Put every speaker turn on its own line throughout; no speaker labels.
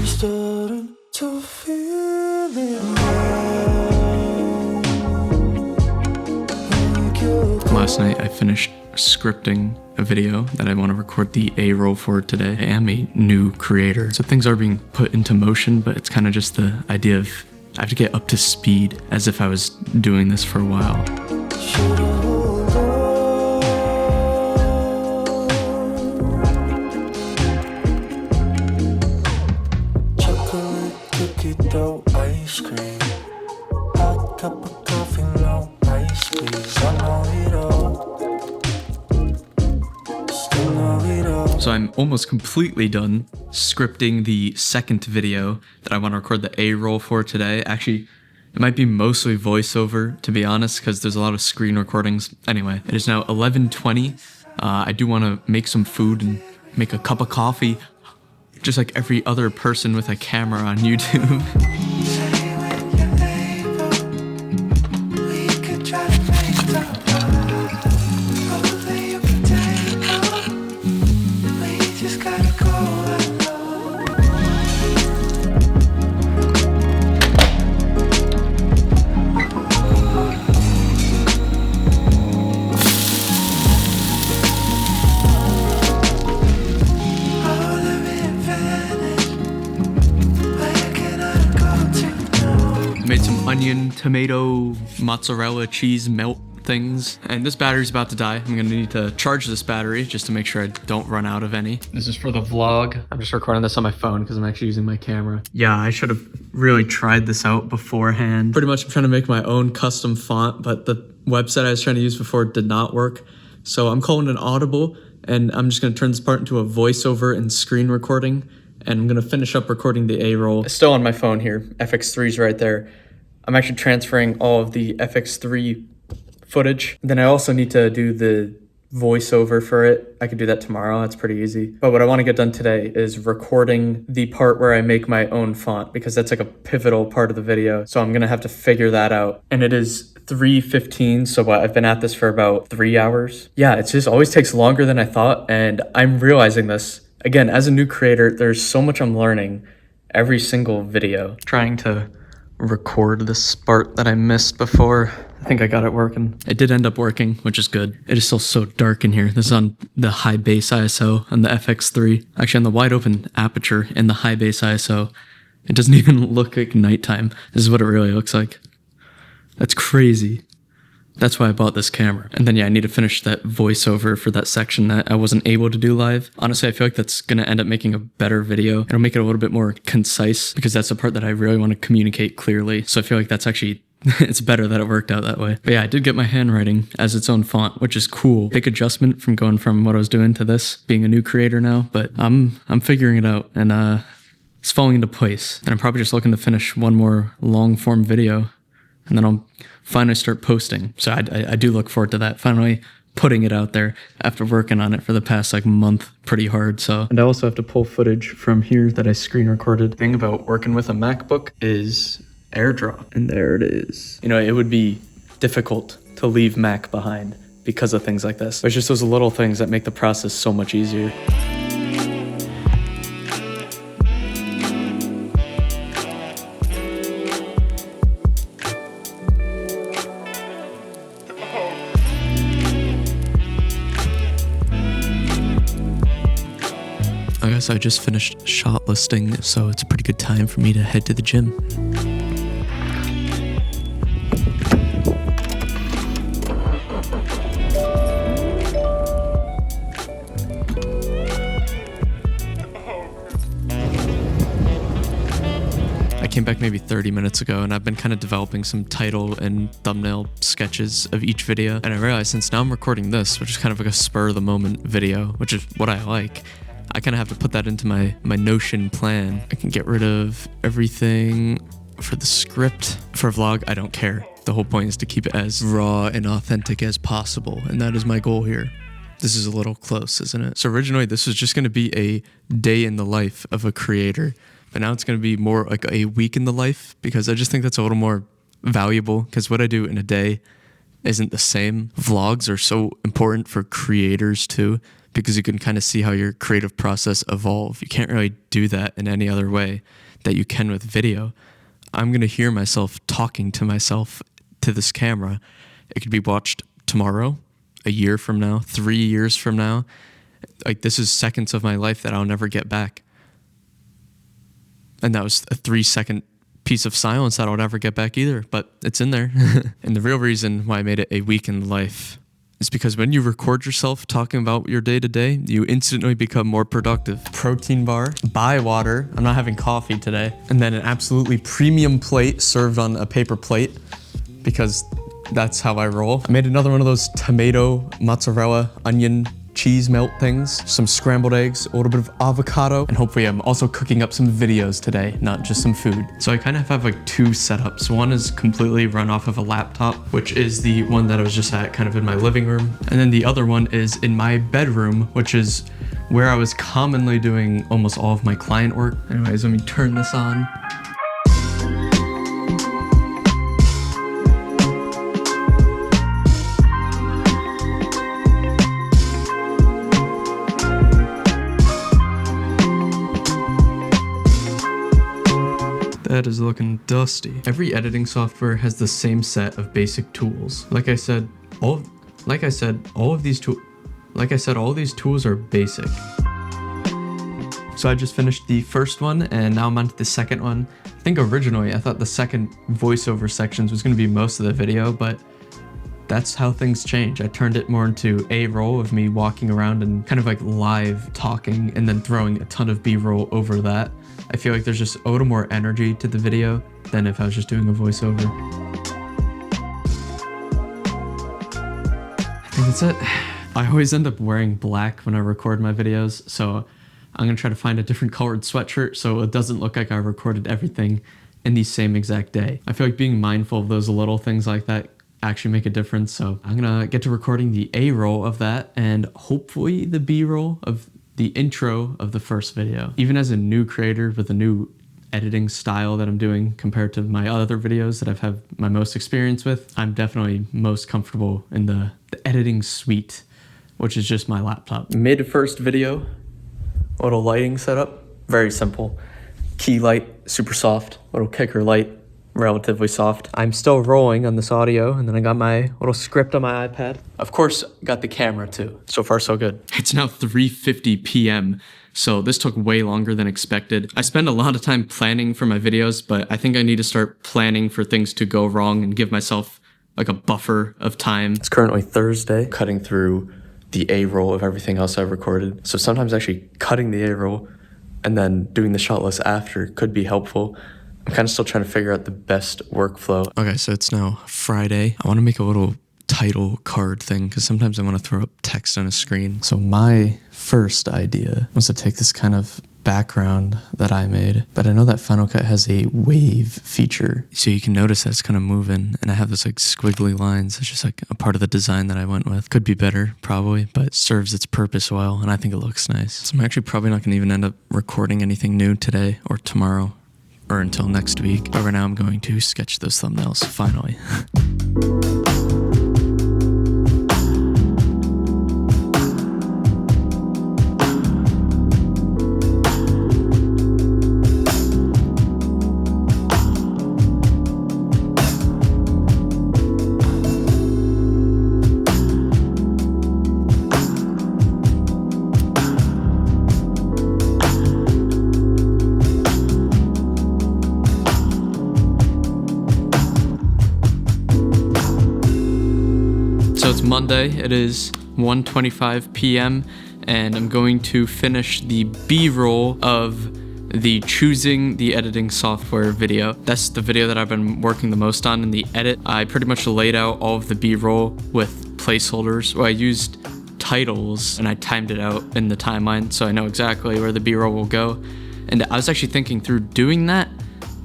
starting to feel it now.
Last night I finished scripting a video that I want to record the A-roll for today. I am a new creator, so things are being put into motion, but it's kind of just the idea of I have to get up to speed as if I was doing this for a while.
Chocolate cookie dough ice cream, hot cup of coffee, no ice please. I know it all, still know it all.
So I'm almost completely done scripting the second video that I want to record the A-roll for today. Actually, it might be mostly voiceover, to be honest, because there's a lot of screen recordings. Anyway, it is now 11:20. I do want to make some food and make a cup of coffee, just like every other person with a camera on YouTube. Made some onion, tomato, mozzarella, cheese melt things. And this battery's about to die. I'm gonna need to charge this battery just to make sure I don't run out of any. This is for the vlog. I'm just recording this on my phone because I'm actually using my camera. Yeah, I should have really tried this out beforehand. Pretty much I'm trying to make my own custom font, but the website I was trying to use before did not work. So I'm calling it Audible, and I'm just gonna turn this part into a voiceover and screen recording. And I'm gonna finish up recording the A-roll. It's still on my phone here. FX3's right there. I'm actually transferring all of the FX3 footage. Then I also need to do the voiceover for it. I could do that tomorrow, that's pretty easy. But what I wanna get done today is recording the part where I make my own font, because that's like a pivotal part of the video. So I'm gonna have to figure that out. And it is 3:15, so I've been at this for about 3 hours. Yeah, it just always takes longer than I thought, and I'm realizing this. Again, as a new creator, there's so much I'm learning every single video. Trying to record this part that I missed before. I think I got it working. It did end up working, which is good. It is still so dark in here. This is on the high base ISO on the FX3. Actually, on the wide open aperture in the high base ISO, it doesn't even look like nighttime. This is what it really looks like. That's crazy. That's why I bought this camera. And then yeah, I need to finish that voiceover for that section that I wasn't able to do live. Honestly, I feel like that's gonna end up making a better video. It'll make it a little bit more concise because that's the part that I really want to communicate clearly. So I feel like that's actually, it's better that it worked out that way. But yeah, I did get my handwriting as its own font, which is cool. Big adjustment from going from what I was doing to this, being a new creator now, but I'm figuring it out, and it's falling into place. And I'm probably just looking to finish one more long form video, and then I'll finally start posting. So I do look forward to that, finally putting it out there after working on it for the past like month pretty hard. So, and I also have to pull footage from here that I screen recorded. The thing about working with a MacBook is AirDrop, and there it is. You know, it would be difficult to leave Mac behind because of things like this. There's just those little things that make the process so much easier. I guess I just finished shot listing, so it's a pretty good time for me to head to the gym. I came back maybe 30 minutes ago, and I've been kind of developing some title and thumbnail sketches of each video. And I realized since now I'm recording this, which is kind of like a spur of the moment video, which is what I like, I kind of have to put that into my Notion plan. I can get rid of everything for the script. For a vlog, I don't care. The whole point is to keep it as raw and authentic as possible, and that is my goal here. This is a little close, isn't it? So originally, this was just going to be a day in the life of a creator, but now it's going to be more like a week in the life, because I just think that's a little more valuable, because what I do in a day isn't the same. Vlogs are so important for creators too, because you can kind of see how your creative process evolve. You can't really do that in any other way that you can with video. I'm going to hear myself talking to myself to this camera. It could be watched tomorrow, a year from now, 3 years from now. Like, this is seconds of my life that I'll never get back. And that was a 3-second piece of silence that I'll never get back either, but it's in there. And the real reason why I made it a week in life is because when you record yourself talking about your day-to-day, you instantly become more productive. Protein bar, buy water. I'm not having coffee today. And then an absolutely premium plate served on a paper plate, because that's how I roll. I made another one of those tomato, mozzarella, onion, cheese melt things, some scrambled eggs, a little bit of avocado, and hopefully I'm also cooking up some videos today, not just some food. So I kind of have like 2 setups. One is completely run off of a laptop, which is the one that I was just at kind of in my living room. And then the other one is in my bedroom, which is where I was commonly doing almost all of my client work. Anyways, let me turn this on. That is looking dusty. Every editing software has the same set of basic tools. Like I said, all of these tools are basic. So I just finished the first one and now I'm on to the second one. I think originally I thought the second voiceover sections was going to be most of the video, but that's how things change. I turned it more into a roll of me walking around and kind of like live talking and then throwing a ton of B-roll over that. I feel like there's just a little more energy to the video than if I was just doing a voiceover. I think that's it. I always end up wearing black when I record my videos, so I'm gonna try to find a different colored sweatshirt so it doesn't look like I recorded everything in the same exact day. I feel like being mindful of those little things like that actually make a difference, so I'm gonna get to recording the A roll of that and hopefully the B roll of the intro of the first video. Even as a new creator with a new editing style that I'm doing compared to my other videos that I've had my most experience with, I'm definitely most comfortable in the editing suite, which is just my laptop. Mid first video, little lighting setup, very simple. Key light, super soft, little kicker light, relatively soft. I'm still rolling on this audio, and then I got my little script on my iPad. Of course, got the camera too. So far, so good. It's now 3:50 p.m., so this took way longer than expected. I spend a lot of time planning for my videos, but I think I need to start planning for things to go wrong and give myself like a buffer of time. It's currently Thursday, cutting through the A-roll of everything else I've recorded. So sometimes actually cutting the A-roll and then doing the shot list after could be helpful. I'm kind of still trying to figure out the best workflow. Okay, so it's now Friday. I want to make a little title card thing because sometimes I want to throw up text on a screen. So my first idea was to take this kind of background that I made, but I know that Final Cut has a wave feature, so you can notice that it's kind of moving, and I have this like squiggly lines. It's just like a part of the design that I went with. Could be better, probably, but serves its purpose well, and I think it looks nice. So I'm actually probably not going to even end up recording anything new today or tomorrow or until next week. But right now I'm going to sketch those thumbnails, finally. So it's Monday, it is 1:25 p.m. and I'm going to finish the B-roll of the choosing the editing software video. That's the video that I've been working the most on in the edit. I pretty much laid out all of the B-roll with placeholders. Well, I used titles and I timed it out in the timeline so I know exactly where the B-roll will go. And I was actually thinking through doing that.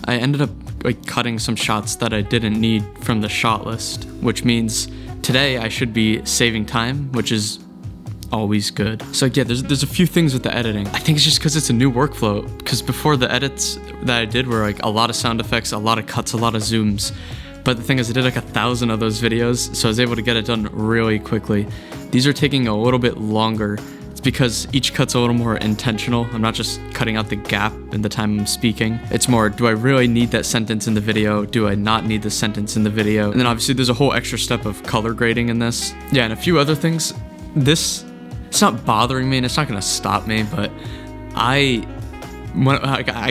I ended up like cutting some shots that I didn't need from the shot list, which means today I should be saving time, which is always good. So yeah, there's a few things with the editing. I think it's just because it's a new workflow, because before the edits that I did were like a lot of sound effects, a lot of cuts, a lot of zooms. But the thing is I did like 1,000 of those videos, so I was able to get it done really quickly. These are taking a little bit longer It's because each cut's a little more intentional. I'm not just cutting out the gap in the time I'm speaking. It's more, do I really need that sentence in the video? Do I not need the sentence in the video? And then obviously there's a whole extra step of color grading in this. Yeah, and a few other things. It's not bothering me and it's not gonna stop me, but I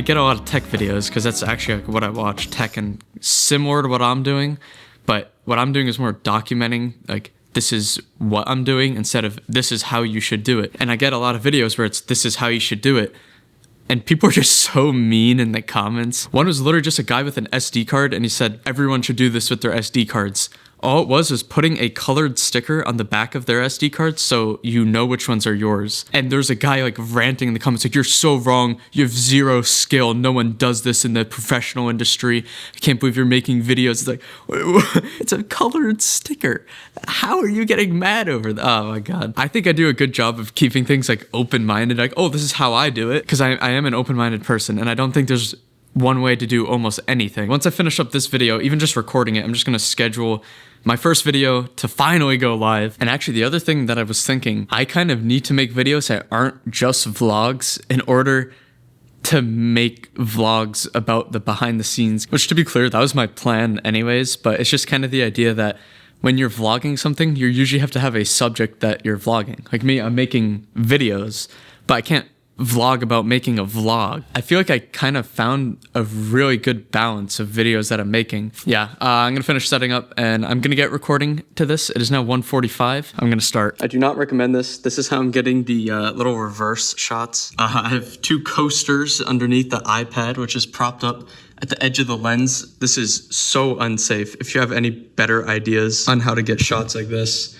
get a lot of tech videos because that's actually like what I watch, tech, and similar to what I'm doing. But what I'm doing is more documenting, like, this is what I'm doing instead of this is how you should do it. And I get a lot of videos where it's this is how you should do it. And people are just so mean in the comments. One was literally just a guy with an SD card and he said everyone should do this with their SD cards. All it was putting a colored sticker on the back of their SD cards so you know which ones are yours. And there's a guy like ranting in the comments like, you're so wrong, you have zero skill, no one does this in the professional industry, I can't believe you're making videos. It's like, it's a colored sticker. How are you getting mad over that? Oh my god. I think I do a good job of keeping things like open-minded, like, oh, this is how I do it, because I am an open-minded person and I don't think there's one way to do almost anything. Once I finish up this video, even just recording it, I'm just gonna schedule my first video to finally go live. And actually the other thing that I was thinking, I kind of need to make videos that aren't just vlogs in order to make vlogs about the behind the scenes, which to be clear, that was my plan anyways, but it's just kind of the idea that when you're vlogging something, you usually have to have a subject that you're vlogging. Like me, I'm making videos, but I can't vlog about making a vlog. I feel like I kind of found a really good balance of videos that I'm making. Yeah, I'm gonna finish setting up and I'm gonna get recording to this. It is now 1:45. I'm gonna start. I do not recommend this. This is how I'm getting the little reverse shots. I have two coasters underneath the iPad, which is propped up at the edge of the lens. This is so unsafe. If you have any better ideas on how to get shots like this,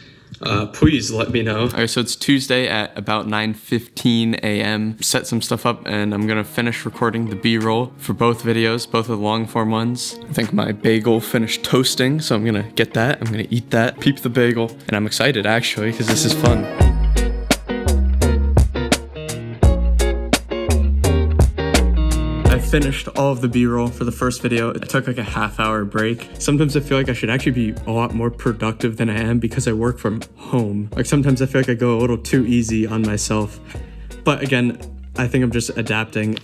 please let me know. Alright, so it's Tuesday at about 9:15 a.m. Set some stuff up and I'm gonna finish recording the B-roll for both videos, both of the long form ones. I think my bagel finished toasting, so I'm gonna get that. I'm gonna eat that, peep the bagel, and I'm excited actually because this is fun. I finished all of the B-roll for the first video. I took like a half-hour break. Sometimes I feel like I should actually be a lot more productive than I am because I work from home. Like sometimes I feel like I go a little too easy on myself. But again, I think I'm just adapting.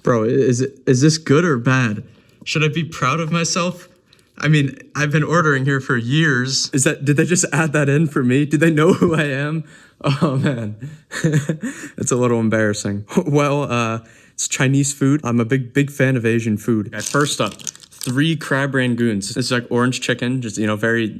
Bro, is this good or bad? Should I be proud of myself? I mean, I've been ordering here for years. Did they just add that in for me? Did they know who I am? Oh man, it's a little embarrassing. Well, it's Chinese food. I'm a big fan of Asian food. Okay, first up, 3 crab rangoons. This is like orange chicken, just, very,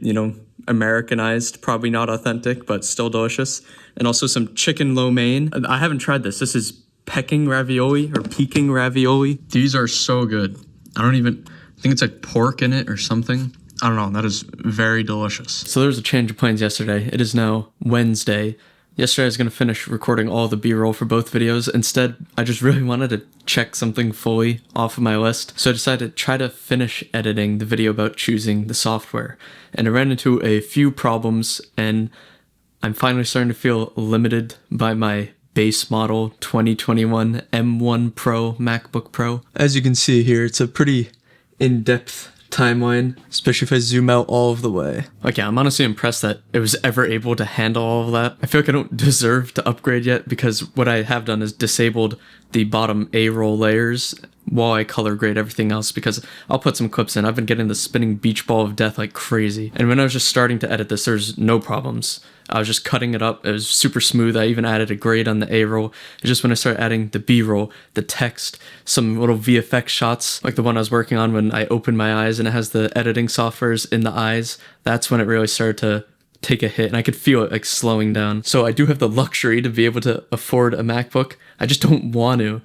Americanized, probably not authentic, but still delicious. And also some chicken lo mein. I haven't tried this. This is Peking ravioli or Peking ravioli. These are so good. I think it's like pork in it or something. I don't know. That is very delicious. So there was a change of plans yesterday. It is now Wednesday. Yesterday I was going to finish recording all the B-roll for both videos. Instead, I just really wanted to check something fully off of my list. So I decided to try to finish editing the video about choosing the software. And I ran into a few problems and I'm finally starting to feel limited by my base model 2021 M1 Pro MacBook Pro. As you can see here, it's a pretty in-depth timeline, especially if I zoom out all of the way. Okay, I'm honestly impressed that it was ever able to handle all of that. I feel like I don't deserve to upgrade yet because what I have done is disabled the bottom A-roll layers while I color grade everything else, because I'll put some clips in. I've been getting the spinning beach ball of death like crazy. And when I was just starting to edit this, there's no problems. I was just cutting it up. It was super smooth. I even added a grade on the A-roll. It's just when I started adding the B-roll, the text, some little VFX shots, like the one I was working on when I opened my eyes and it has the editing softwares in the eyes, that's when it really started to take a hit and I could feel it like slowing down. So I do have the luxury to be able to afford a MacBook. I just don't want to,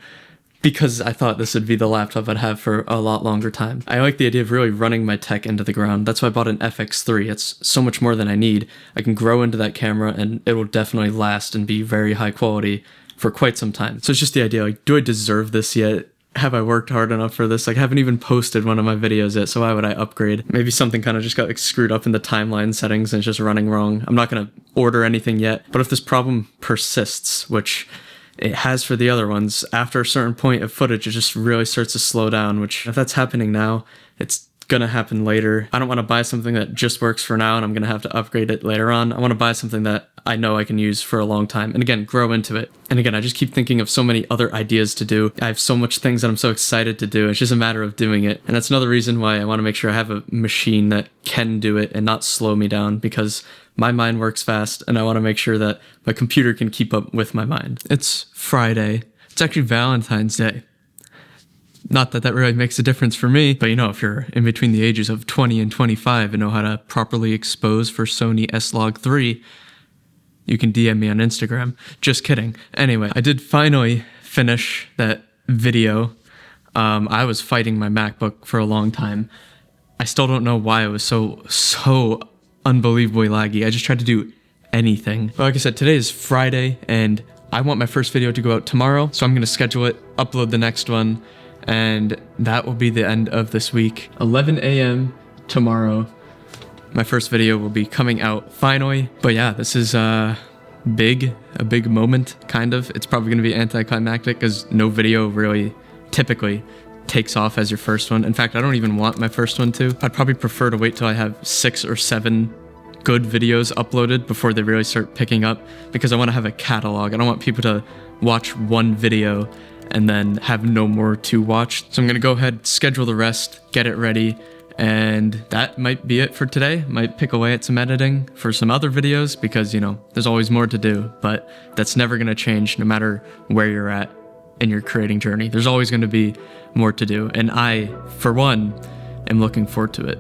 because I thought this would be the laptop I'd have for a lot longer time. I like the idea of really running my tech into the ground. That's why I bought an FX3. It's so much more than I need. I can grow into that camera and it will definitely last and be very high quality for quite some time. So it's just the idea, like, do I deserve this yet? Have I worked hard enough for this? Like, I haven't even posted one of my videos yet, so why would I upgrade? Maybe something kind of just got like screwed up in the timeline settings and it's just running wrong. I'm not gonna order anything yet, but if this problem persists, which it has for the other ones, after a certain point of footage, it just really starts to slow down, which if that's happening now, it's gonna happen later. I don't want to buy something that just works for now and I'm gonna have to upgrade it later on. I want to buy something that I know I can use for a long time and again, grow into it. And again, I just keep thinking of so many other ideas to do. I have so much things that I'm so excited to do. It's just a matter of doing it. And that's another reason why I want to make sure I have a machine that can do it and not slow me down, because my mind works fast and I want to make sure that my computer can keep up with my mind. It's Friday. It's actually Valentine's Day. Not that that really makes a difference for me, but you know, if you're in between the ages of 20 and 25 and know how to properly expose for Sony S-Log 3, you can DM me on Instagram. Just kidding. Anyway, I did finally finish that video. I was fighting my MacBook for a long time. I still don't know why it was so unbelievably laggy. I just tried to do anything. But like I said, today is Friday and I want my first video to go out tomorrow, so I'm gonna schedule it, upload the next one, and that will be the end of this week. 11 a.m. tomorrow, my first video will be coming out finally. But yeah, this is a big moment, kind of. It's probably gonna be anticlimactic because no video really typically takes off as your first one. In fact, I don't even want my first one to. I'd probably prefer to wait till I have 6 or 7 good videos uploaded before they really start picking up, because I want to have a catalog. I don't want people to watch one video and then have no more to watch. So I'm gonna go ahead, schedule the rest, get it ready, and that might be it for today. Might pick away at some editing for some other videos because, you know, there's always more to do, but that's never gonna change no matter where you're at in your creating journey. There's always gonna be more to do, and I, for one, am looking forward to it.